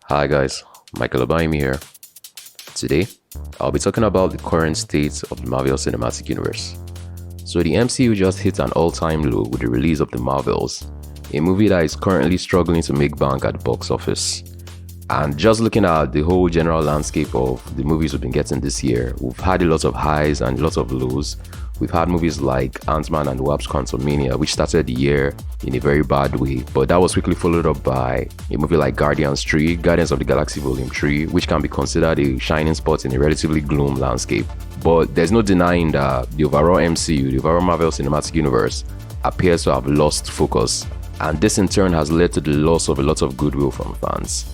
Hi guys, Michael Obaimi here. Today, I'll be talking about the current state of the Marvel Cinematic Universe. So the MCU just hit an all-time low with the release of The Marvels, a movie that is currently struggling to make bank at the box office. And just looking at the whole general landscape of the movies we've been getting this year, we've had a lot of highs and a lot of lows. We've had movies like Ant-Man and the Wasp: Quantumania, which started the year in a very bad way, but that was quickly followed up by a movie like Guardians of the Galaxy Volume 3, which can be considered a shining spot in a relatively gloom landscape. But there's no denying that the overall MCU, the overall Marvel Cinematic Universe, appears to have lost focus, and this in turn has led to the loss of a lot of goodwill from fans.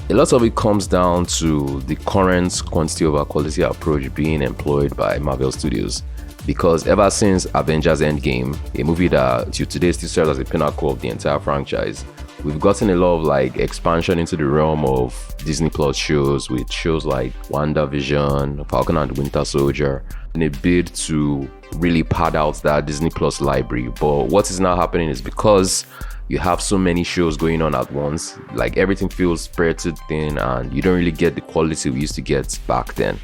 A lot of it comes down to the current quantity over quality approach being employed by Marvel Studios. Because ever since Avengers Endgame, a movie that till today still serves as a pinnacle of the entire franchise, we've gotten a lot of expansion into the realm of Disney Plus shows, with shows like WandaVision, Falcon and the Winter Soldier, in a bid to really pad out that Disney Plus library. But what is now happening is because you have so many shows going on at once, everything feels spread too thin and you don't really get the quality we used to get back then.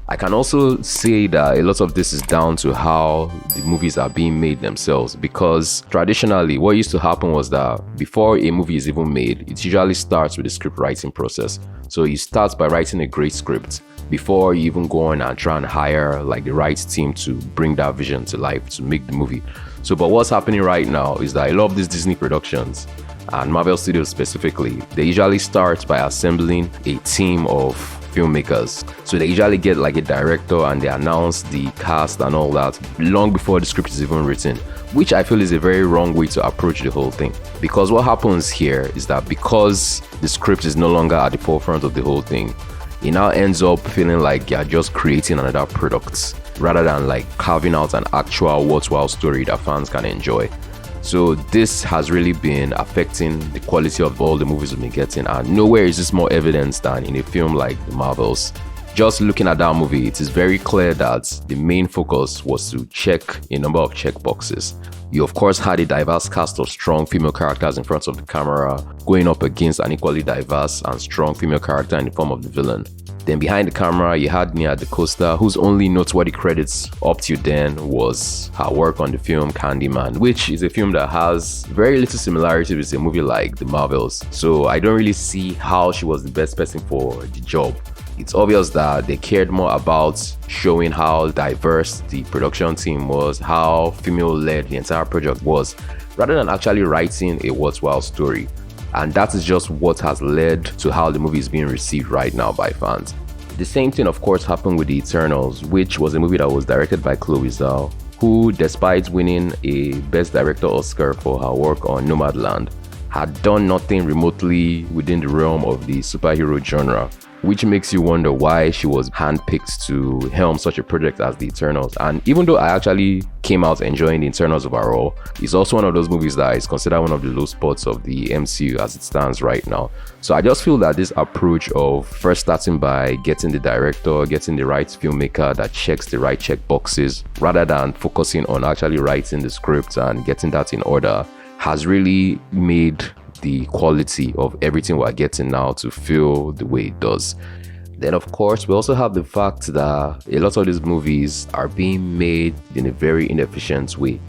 I can also say that a lot of this is down to how the movies are being made themselves, because traditionally what used to happen was that before a movie is even made, it usually starts with the script writing process. So you start by writing a great script before you even go on and try and hire the right team to bring that vision to life, to make the movie. But what's happening right now is that a lot of these Disney productions, and Marvel Studios specifically, they usually start by assembling a team of filmmakers. So they usually get a director and they announce the cast and all that long before the script is even written, which I feel is a very wrong way to approach the whole thing. Because what happens here is that because the script is no longer at the forefront of the whole thing, it now ends up feeling like you're just creating another product rather than carving out an actual worthwhile story that fans can enjoy. So this has really been affecting the quality of all the movies we've been getting, and nowhere is this more evident than in a film like The Marvels. Just looking at that movie, it is very clear that the main focus was to check a number of check boxes. You of course had a diverse cast of strong female characters in front of the camera, going up against an equally diverse and strong female character in the form of the villain. Then behind the camera, you had Nia DaCosta, whose only noteworthy credits up to then was her work on the film Candyman, which is a film that has very little similarity with a movie like The Marvels. So I don't really see how she was the best person for the job. It's obvious that they cared more about showing how diverse the production team was, how female-led the entire project was, rather than actually writing a worthwhile story. And that is just what has led to how the movie is being received right now by fans. The same thing of course happened with The Eternals, which was a movie that was directed by Chloe Zhao, who, despite winning a Best Director Oscar for her work on Nomadland, had done nothing remotely within the realm of the superhero genre, which makes you wonder why she was handpicked to helm such a project as The Eternals. And even though I actually came out enjoying The Eternals overall, it's also one of those movies that is considered one of the low spots of the MCU as it stands right now. So I just feel that this approach of first starting by getting the director, getting the right filmmaker that checks the right check boxes, rather than focusing on actually writing the script and getting that in order, has really made the quality of everything we're getting now to feel the way it does. Then of course we also have the fact that a lot of these movies are being made in a very inefficient way.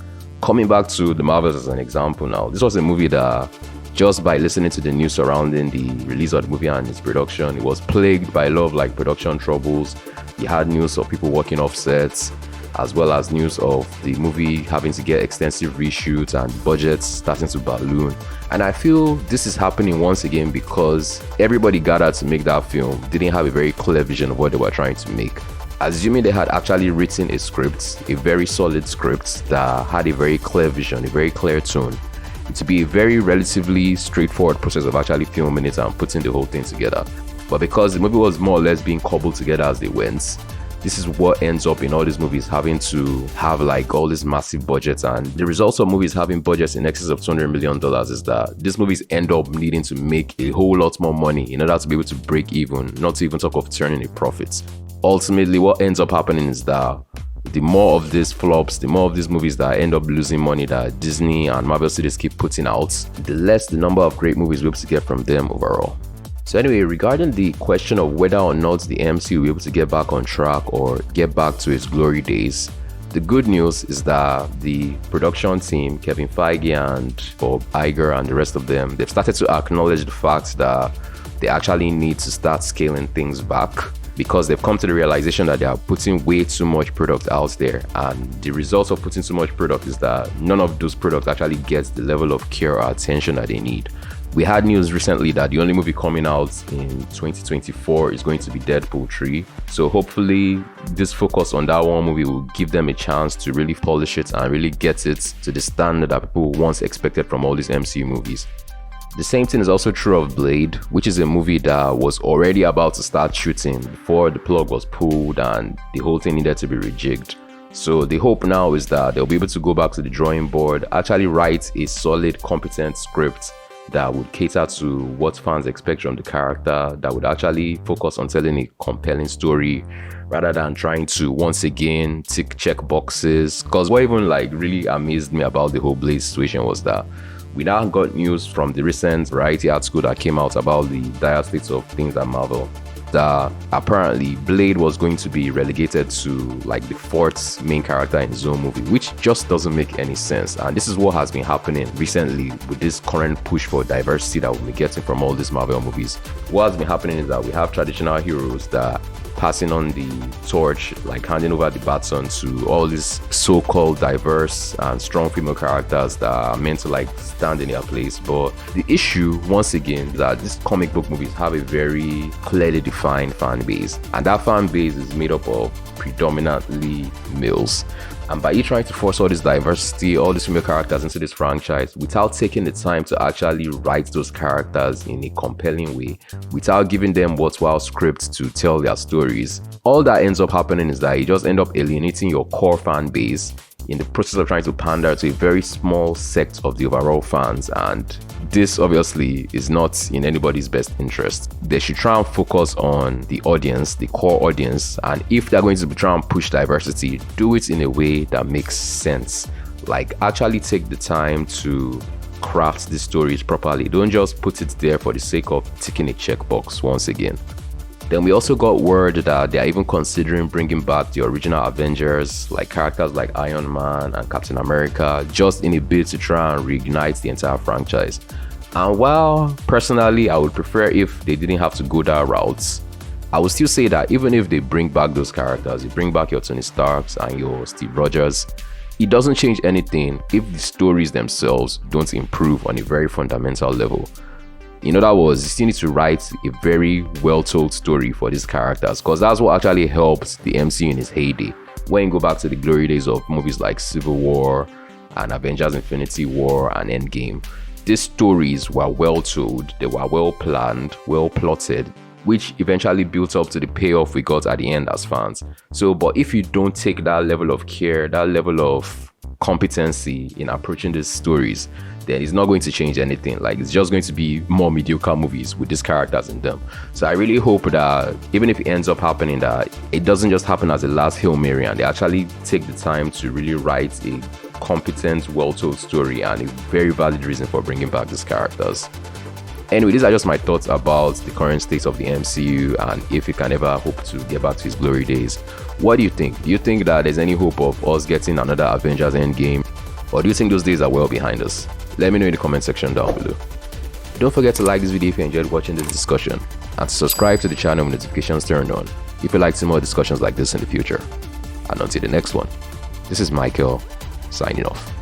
Coming back to The Marvels as an example now, this was a movie that, just by listening to the news surrounding the release of the movie and its production, it was plagued by a lot of production troubles. You had news of people working off sets, as well as news of the movie having to get extensive reshoots and budgets starting to balloon. And I feel this is happening once again because everybody gathered to make that film didn't have a very clear vision of what they were trying to make. Assuming they had actually written a script, a very solid script that had a very clear vision, a very clear tone, it would be a very relatively straightforward process of actually filming it and putting the whole thing together. But because the movie was more or less being cobbled together as they went, this is what ends up in all these movies having to have all these massive budgets. And the results of movies having budgets in excess of $200 million is that these movies end up needing to make a whole lot more money in order to be able to break even, not to even talk of turning a profit. Ultimately, what ends up happening is that the more of these flops, the more of these movies that end up losing money that Disney and Marvel Studios keep putting out, the less the number of great movies we're able to get from them overall. So anyway, regarding the question of whether or not the MCU will be able to get back on track or get back to its glory days, the good news is that the production team, Kevin Feige and Bob Iger and the rest of them, they've started to acknowledge the fact that they actually need to start scaling things back, because they've come to the realization that they are putting way too much product out there, and the result of putting too much product is that none of those products actually gets the level of care or attention that they need. We had news recently that the only movie coming out in 2024 is going to be Deadpool 3. So hopefully this focus on that one movie will give them a chance to really polish it and really get it to the standard that people once expected from all these MCU movies. The same thing is also true of Blade, which is a movie that was already about to start shooting before the plug was pulled and the whole thing needed to be rejigged. So the hope now is that they'll be able to go back to the drawing board, actually write a solid, competent script that would cater to what fans expect from the character, that would actually focus on telling a compelling story rather than trying to once again check boxes. Because what even really amazed me about the whole Blade situation was that we now got news from the recent Variety article that came out about the dire state of things at Marvel, that apparently Blade was going to be relegated to the fourth main character in his own movie, which just doesn't make any sense. And this is what has been happening recently with this current push for diversity that we'll be getting from all these Marvel movies. What has been happening is that we have traditional heroes that passing on the torch, handing over the baton to all these so-called diverse and strong female characters that are meant to stand in their place. But the issue, once again, is that these comic book movies have a very clearly defined fan base, and that fan base is made up of predominantly males. And by you trying to force all this diversity, all these female characters into this franchise without taking the time to actually write those characters in a compelling way, without giving them worthwhile scripts to tell their stories, all that ends up happening is that you just end up alienating your core fan base in the process of trying to pander to a very small sect of the overall fans. And this obviously is not in anybody's best interest. They should try and focus on the audience, the core audience, and if they're going to try and push diversity, do it in a way that makes sense. Actually take the time to craft the stories properly. Don't just put it there for the sake of ticking a checkbox once again. Then we also got word that they are even considering bringing back the original Avengers, characters like Iron Man and Captain America, just in a bid to try and reignite the entire franchise. And while personally I would prefer if they didn't have to go that route, I would still say that even if they bring back those characters, you bring back your Tony Starks and your Steve Rogers, it doesn't change anything if the stories themselves don't improve on a very fundamental level. In other words, you still need to write a very well-told story for these characters, because that's what actually helped the MCU in its heyday. When you go back to the glory days of movies like Civil War and Avengers Infinity War and Endgame, these stories were well told, they were well planned, well plotted, which eventually built up to the payoff we got at the end as fans. So, but if you don't take that level of care, that level of competency in approaching these stories, then it's not going to change anything. It's just going to be more mediocre movies with these characters in them. So I really hope that even if it ends up happening, that it doesn't just happen as a last Hail Mary and they actually take the time to really write a competent, well-told story and a very valid reason for bringing back these characters. Anyway, these are just my thoughts about the current state of the MCU and if it can ever hope to get back to its glory days. What do you think? Do you think that there's any hope of us getting another Avengers Endgame? Or do you think those days are well behind us? Let me know in the comment section down below. Don't forget to like this video if you enjoyed watching this discussion, and to subscribe to the channel with notifications turned on if you'd like to see more discussions like this in the future. And until the next one, this is Michael, signing off.